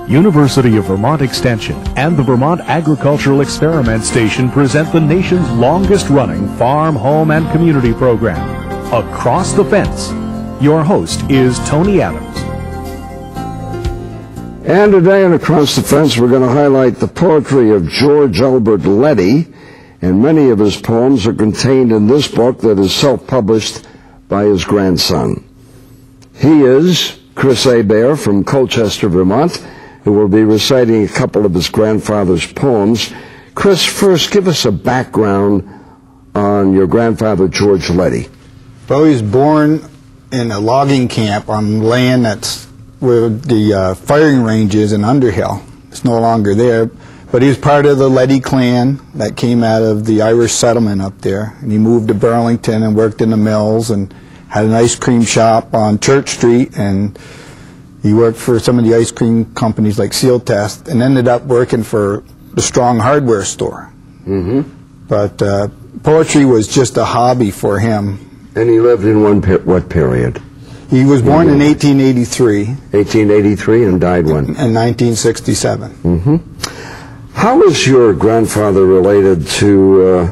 University of Vermont Extension and the Vermont Agricultural Experiment Station present the nation's longest-running farm, home, and community program, Across the Fence. Your host is Tony Adams. And today on Across the Fence, we're going to highlight the poetry of George Albert Leddy, and many of his poems are contained in this book that is self-published by his grandson. He is Chris Abair from Colchester, Vermont, who will be reciting a couple of his grandfather's poems. Chris, first give us a background on your grandfather, George Leddy. Well, he was born in a logging camp on land that's where the firing range is in Underhill. It's no longer there, but he was part of the Leddy clan that came out of the Irish settlement up there. And he moved to Burlington and worked in the mills and had an ice cream shop on Church Street, and he worked for some of the ice cream companies like Seal Test, and ended up working for the Strong hardware store. But poetry was just a hobby for him. And he lived in what period? He was born in 1883. 1883, and died when? In 1967. How is your grandfather related to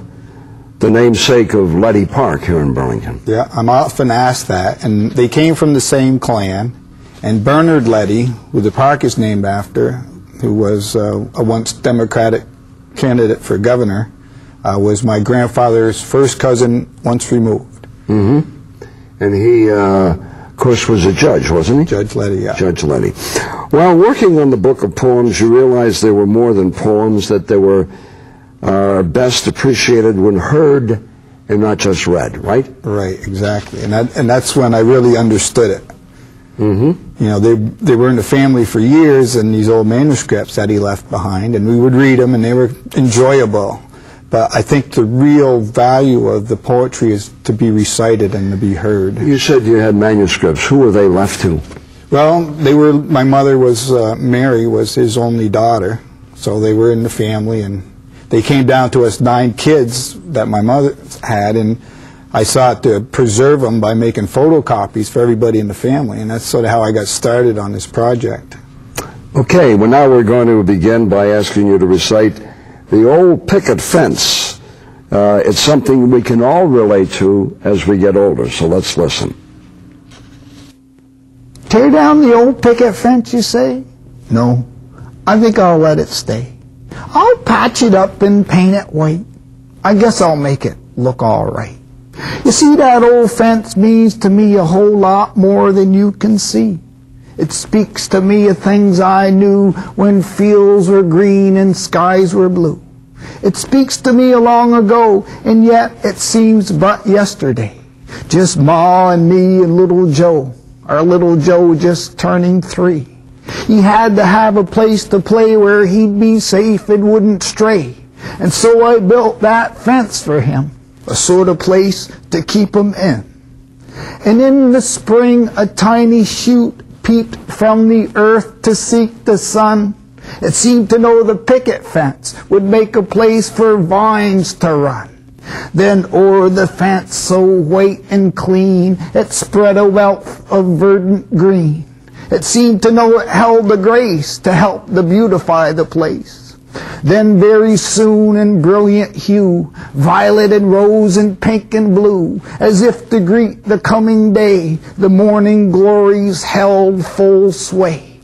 the namesake of Leddy Park here in Burlington? Yeah, I'm often asked that, and they came from the same clan. And Bernard Leddy, who the park is named after, who was a once Democratic candidate for governor, was my grandfather's first cousin once removed. And he, of course, was a judge, wasn't he? Judge Leddy, yeah. Judge Leddy. While working on the book of poems, you realized they were more than poems, that they were best appreciated when heard and not just read, right? Right, exactly. And that's when I really understood it. You know, they were in the family for years, and these old manuscripts that he left behind, and we would read them, and they were enjoyable. But I think the real value of the poetry is to be recited and to be heard. You said you had manuscripts. Who were they left to? Well, they were. My mother was Mary was his only daughter, so they were in the family, and they came down to us 9 kids that my mother had, and I sought to preserve them by making photocopies for everybody in the family, and that's sort of how I got started on this project. Okay, well now we're going to begin by asking you to recite the old picket fence. It's something we can all relate to as we get older, so let's listen. Tear down the old picket fence, you say? No, I think I'll let it stay. I'll patch it up and paint it white. I guess I'll make it look all right. You see, that old fence means to me a whole lot more than you can see. It speaks to me of things I knew when fields were green and skies were blue. It speaks to me of long ago, and yet it seems but yesterday. Just Ma and me and little Joe, our little Joe just turning 3. He had to have a place to play where he'd be safe and wouldn't stray. And so I built that fence for him, a sort of place to keep him in. And in the spring a tiny shoot peeped from the earth to seek the sun. It seemed to know the picket fence would make a place for vines to run. Then o'er the fence so white and clean it spread a wealth of verdant green. It seemed to know it held the grace to help to beautify the place. Then very soon in brilliant hue, violet and rose and pink and blue, as if to greet the coming day, the morning glories held full sway.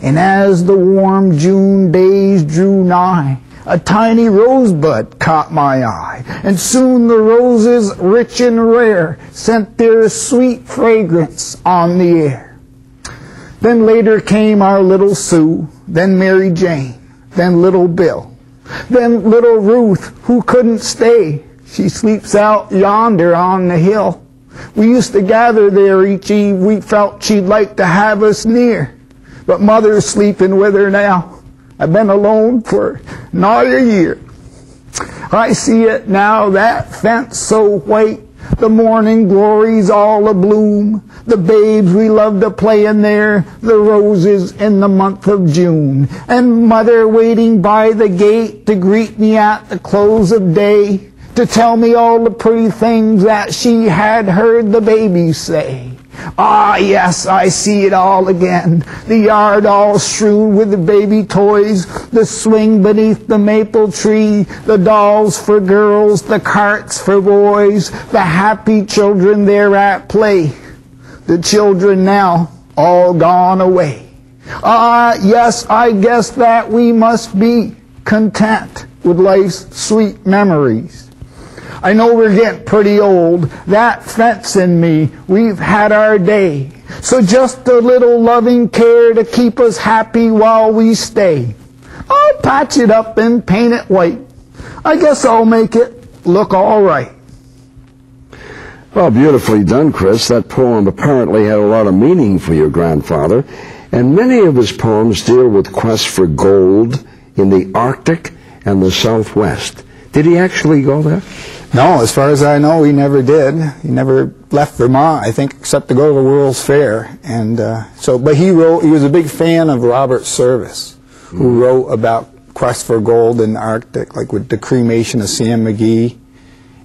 And as the warm June days drew nigh, a tiny rosebud caught my eye, and soon the roses, rich and rare, sent their sweet fragrance on the air. Then later came our little Sue, then Mary Jane, then little Bill, then little Ruth, who couldn't stay. She sleeps out yonder on the hill. We used to gather there each eve. We felt she'd like to have us near. But Mother's sleeping with her now. I've been alone for nigh a year. I see it now, that fence so white, the morning glories all abloom, the babes we love to play in there, the roses in the month of June, and Mother waiting by the gate to greet me at the close of day, to tell me all the pretty things that she had heard the babies say. Ah, yes, I see it all again. The yard all strewn with the baby toys, the swing beneath the maple tree, the dolls for girls, the carts for boys, the happy children there at play. The children now all gone away. Ah, yes, I guess that we must be content with life's sweet memories. I know we're getting pretty old. That fence and me, we've had our day. So just a little loving care to keep us happy while we stay. I'll patch it up and paint it white. I guess I'll make it look all right. Well, beautifully done, Chris. That poem apparently had a lot of meaning for your grandfather, and many of his poems deal with quests for gold in the Arctic and the Southwest. Did he actually go there? No, as far as I know, he never did. He never left Vermont, I think, except to go to the World's Fair. And but he was a big fan of Robert Service, who wrote about quest for gold in the Arctic, like with the cremation of Sam McGee.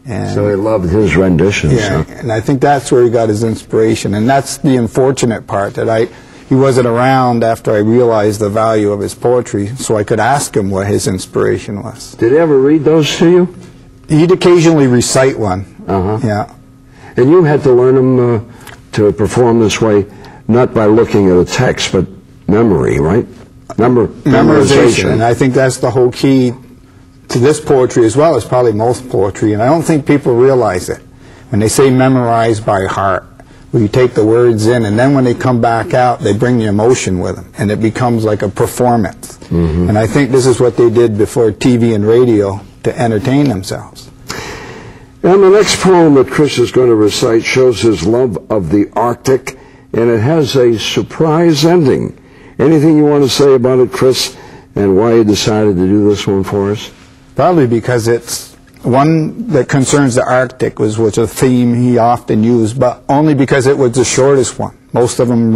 And so he loved his renditions. Yeah, huh? and I think that's where he got his inspiration. And that's the unfortunate part, that he wasn't around after I realized the value of his poetry, so I could ask him what his inspiration was. Did he ever read those to you? He'd occasionally recite one. Yeah. And you had to learn them to perform this way, not by looking at a text, but memory, right? Memorization. And I think that's the whole key to this poetry as well as probably most poetry. And I don't think people realize it. When they say memorize by heart, where you take the words in, and then when they come back out, they bring the emotion with them, and it becomes like a performance. And I think this is what they did before TV and radio to entertain themselves. And the next poem that Chris is going to recite shows his love of the Arctic, and it has a surprise ending. Anything you want to say about it, Chris, and why you decided to do this one for us? Probably because it's one that concerns the Arctic, which was a theme he often used, but only because it was the shortest one. Most of them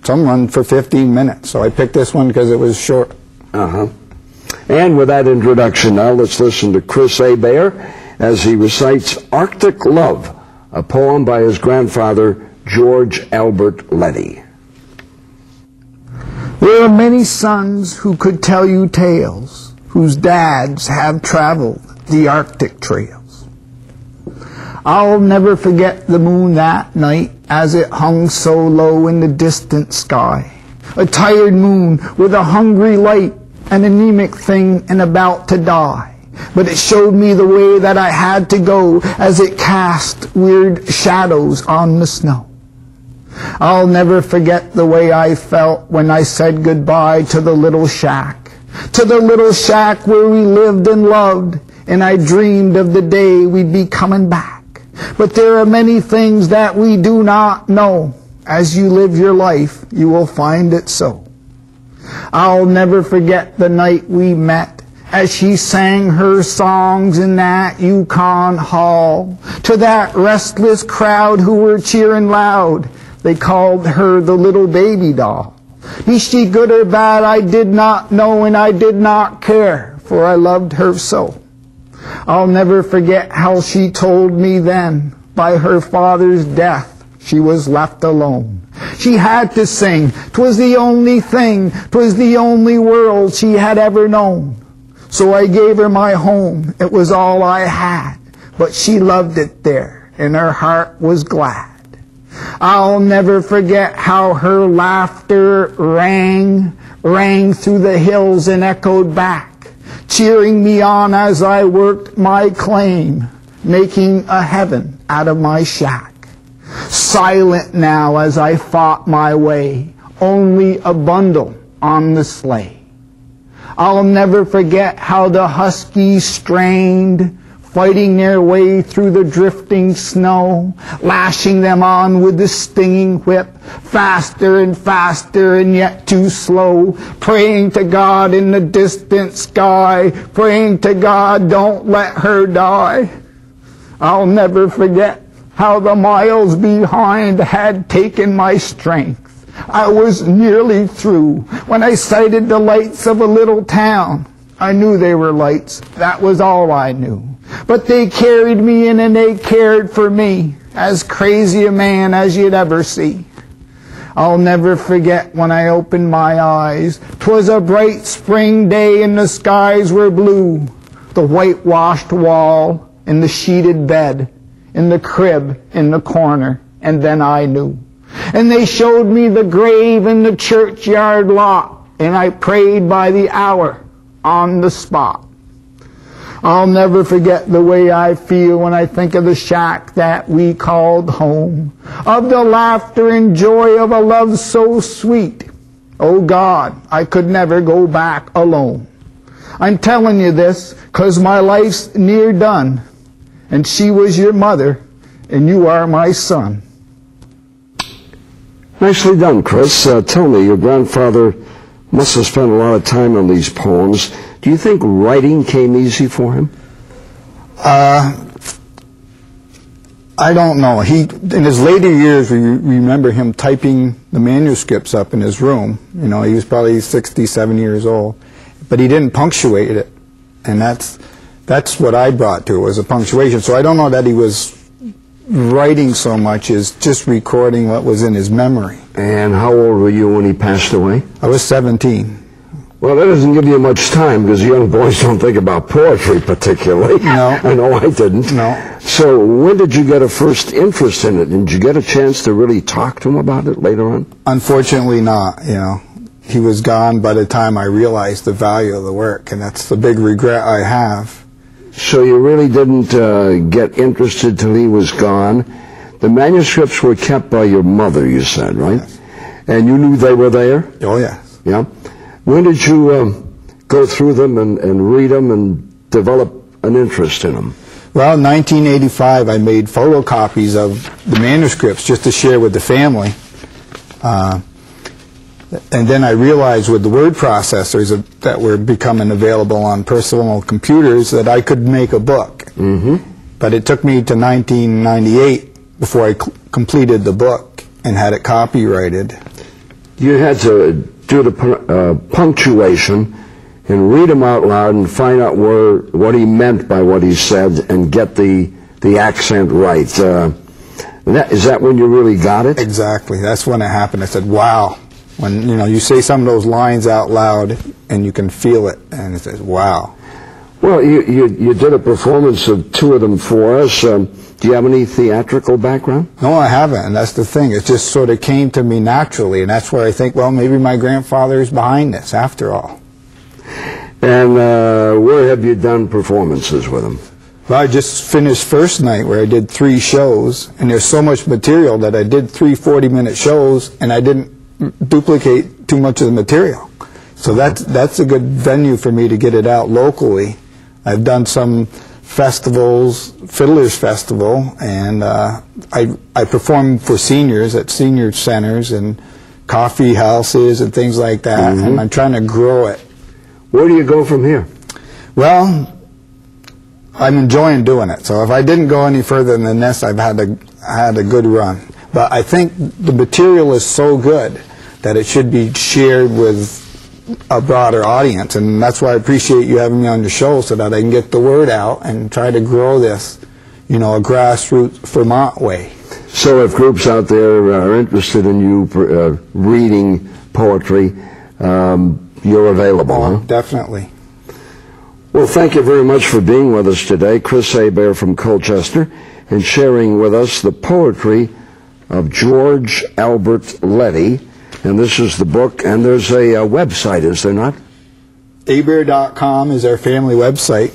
some run for 15 minutes, so I picked this one because it was short. And with that introduction, now let's listen to Chris Abair as he recites Arctic Love, a poem by his grandfather, George Albert Leddy. There are many sons who could tell you tales, whose dads have traveled the Arctic trails. I'll never forget the moon that night as it hung so low in the distant sky. A tired moon with a hungry light, an anemic thing and about to die. But it showed me the way that I had to go as it cast weird shadows on the snow. I'll never forget the way I felt when I said goodbye to the little shack where we lived and loved, and I dreamed of the day we'd be coming back. But there are many things that we do not know. As you live your life, you will find it so. I'll never forget the night we met as she sang her songs in that Yukon hall to that restless crowd who were cheering loud. They called her the little baby doll. Be she good or bad, I did not know, and I did not care, for I loved her so. I'll never forget how she told me then, by her father's death, she was left alone. She had to sing. 'Twas the only thing, 'twas the only world she had ever known. So I gave her my home. It was all I had, but she loved it there, and her heart was glad. I'll never forget how her laughter rang through the hills and echoed back, cheering me on as I worked my claim, making a heaven out of my shack. Silent now as I fought my way, only a bundle on the sleigh. I'll never forget how the huskies strained, fighting their way through the drifting snow, lashing them on with the stinging whip, faster and faster and yet too slow, praying to God in the distant sky, praying to God, don't let her die. I'll never forget how the miles behind had taken my strength. I was nearly through when I sighted the lights of a little town. I knew they were lights. That was all I knew. But they carried me in and they cared for me. as crazy a man as you'd ever see. I'll never forget when I opened my eyes. 'Twas a bright spring day and the skies were blue. The whitewashed wall and the sheeted bed and the crib in the corner, and then I knew. And they showed me the grave in the churchyard lot, and I prayed by the hour on the spot. I'll never forget the way I feel when I think of the shack that we called home, of the laughter and joy of a love so sweet. Oh God, I could never go back alone. I'm telling you this 'cause my life's near done, and she was your mother, and you are my son. Nicely done, Chris. Tell me, your grandfather must have spent a lot of time on these poems. Do you think writing came easy for him? I don't know. In his later years, we remember him typing the manuscripts up in his room. You know, he was probably 67 years old, but he didn't punctuate it, and that's what I brought to it, was a punctuation. So I don't know that he was writing so much as just recording what was in his memory. And how old were you when he passed away? I was 17. Well, that doesn't give you much time, because young boys don't think about poetry particularly. No. I know I didn't. No. So when did you get a first interest in it? Did you get a chance to really talk to him about it later on? Unfortunately not, you know. He was gone by the time I realized the value of the work, and that's the big regret I have. So you really didn't get interested till he was gone. The manuscripts were kept by your mother, you said, right? Yes. And you knew they were there? Oh, yes. Yeah. When did you go through them and read them and develop an interest in them? Well, in 1985, I made photocopies of the manuscripts just to share with the family. And then I realized with the word processors that were becoming available on personal computers that I could make a book. Mm-hmm. But it took me to 1998 before I completed the book and had it copyrighted. You had to do the punctuation and read them out loud and find out what he meant by what he said and get the accent right. Is that when you really got it? Exactly. That's when it happened. I said, wow. When you say some of those lines out loud and you can feel it, and it says, wow. Well, you did a performance of two of them for us. Do you have any theatrical background? No, I haven't, and that's the thing. It just sort of came to me naturally, and that's where I think, well, maybe my grandfather is behind this, after all. And where have you done performances with him? Well, I just finished first night where I did 3 shows, and there's so much material that I did 3 40-minute shows, and I didn't duplicate too much of the material. So that's a good venue for me to get it out locally. I've done some festivals, Fiddler's Festival, and I perform for seniors at senior centers and coffee houses and things like that, mm-hmm. and I'm trying to grow it. Where do you go from here? Well, I'm enjoying doing it. So if I didn't go any further than this, I've had a good run. But I think the material is so good that it should be shared with a broader audience, and that's why I appreciate you having me on your show so that I can get the word out and try to grow this, a grassroots Vermont way. So if groups out there are interested in you reading poetry, you're available, huh? Definitely. Well, thank you very much for being with us today, Chris Abair from Colchester, and sharing with us the poetry of George Albert Leddy. And this is the book, and there's a website, is there not? Abair.com is our family website.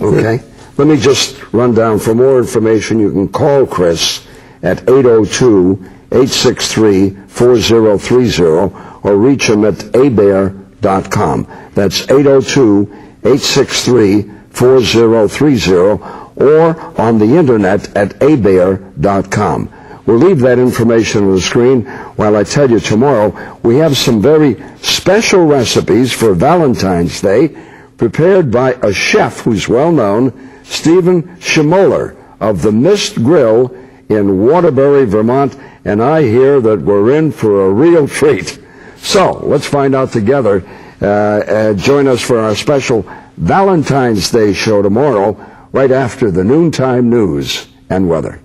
Okay. Let me just run down. For more information, you can call Chris at 802-863-4030 or reach him at Abair.com. That's 802-863-4030 or on the internet at Abair.com. We'll leave that information on the screen while I tell you tomorrow we have some very special recipes for Valentine's Day prepared by a chef who's well known, Stephen Schmoller of the Mist Grill in Waterbury, Vermont, and I hear that we're in for a real treat. So let's find out together. Join us for our special Valentine's Day show tomorrow right after the noontime news and weather.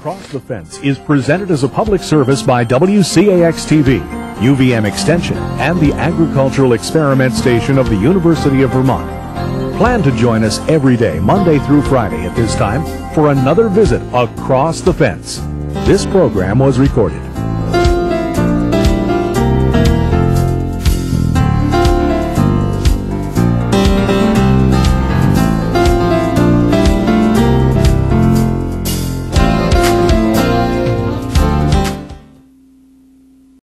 Across the Fence is presented as a public service by WCAX-TV, UVM Extension, and the Agricultural Experiment Station of the University of Vermont. Plan to join us every day, Monday through Friday at this time, for another visit Across the Fence. This program was recorded.